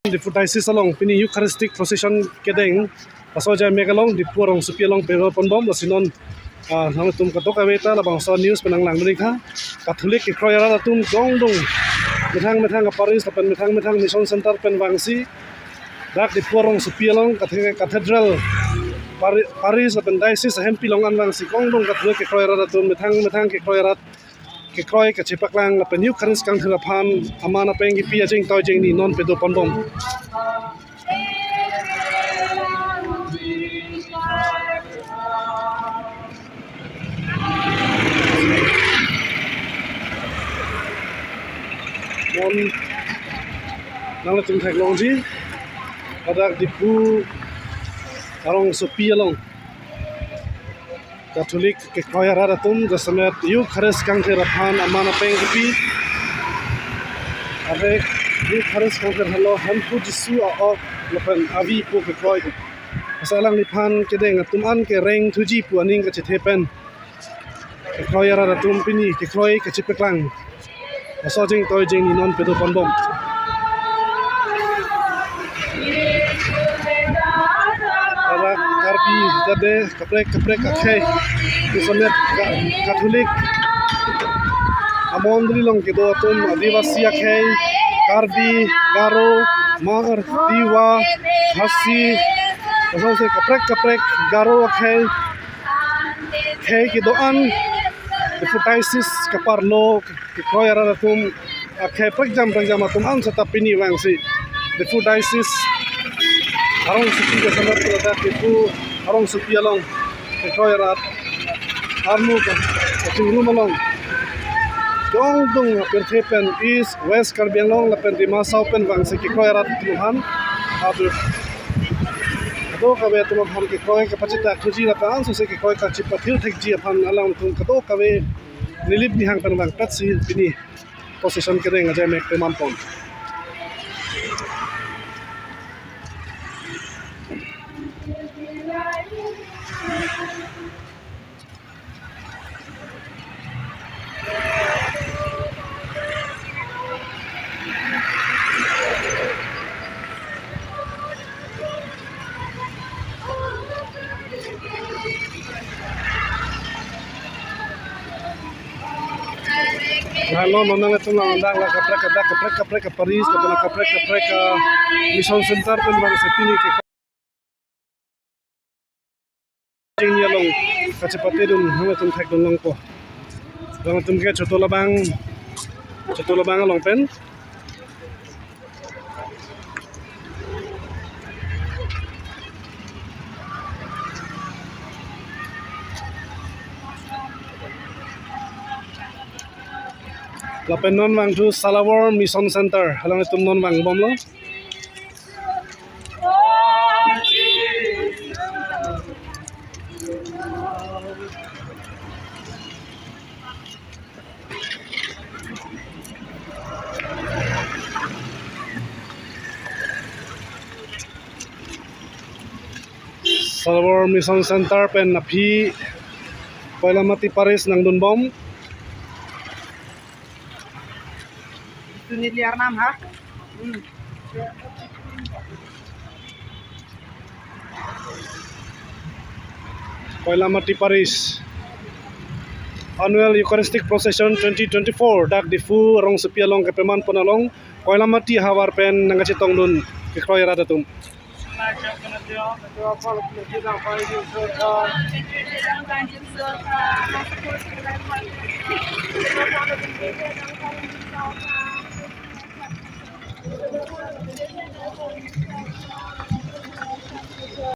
Diphu Diocese along pini Eucharistic Procession kedeng pasoja megalong Diphu rong supialong pero pondom lasinon nang tum katok aweta labang so news penang lang mereka Katolik ikroyara tum dong metang ke Paris pen metang mission center pen wangsi dak Diphu rong supialong cathedral Paris pen Diocese hempi longan wangsi dong Katolik ikroyara tum metang ke ikroyara ke kroy ke cepak lang pen Eucharistic kang therapan amana pengi pia jing toy jing ni non pedo pondom nang tum technology ada Diphu arong sopi along Katolik ke kroyara tum gasamet Eucharistic kang therapan amana pengi avec Eucharistic kang terhalo hanpu jisu a lapan avi pu ke kroy asalang lipan kedeng atum an ke reng tuji pu aning ke chethepen ke kroyara tum pini ke kroy ke chipeklang aso jing toy jing ni non pedo pondom ala karbi jade kaprek akhai kusamet Katolik amondri long ke do tum adivasi akhai karbi garo mar diwa hasi aso se kaprek garo akhai ke do an Diphu Diocese kaparlo ke kroyara tum akhai pragjam atum an satapini wangsi Diphu Diocese arong supi ke sangat pada Diphu arong supi along ke kroyara armu ka tingru malong dong perthepen east west karbianglong lapen rima saupen wangsi ke kroyara tuhan adu kado kawe tum ham ke kroy ka pachita khuji la pan so se ke kroy ka chipathil thek ji aphan alang tum kado kawe nilip ni hang pan wang patsi pini procession kedeng aja mek teman pon Halo, nonang itu nandang lah kaprek ke Paris, kaprek ke mission center pun bang sepini ke jing yalong kacepate dun hang tum thek dun long ko bang tum ke chotola bang long pen lapen non wang tu Salawar Mission Center halang itu non wang bom lo Salawar Mission Center pen napi Pailamati Paris nang dun bom Tunit liar nam ha. Pailamati Paris Annual Eucharistic Procession 2024 dak Diphu rong sepialong ke peman penalong Pailamati hawar pen nang citong dun ke kroyara datum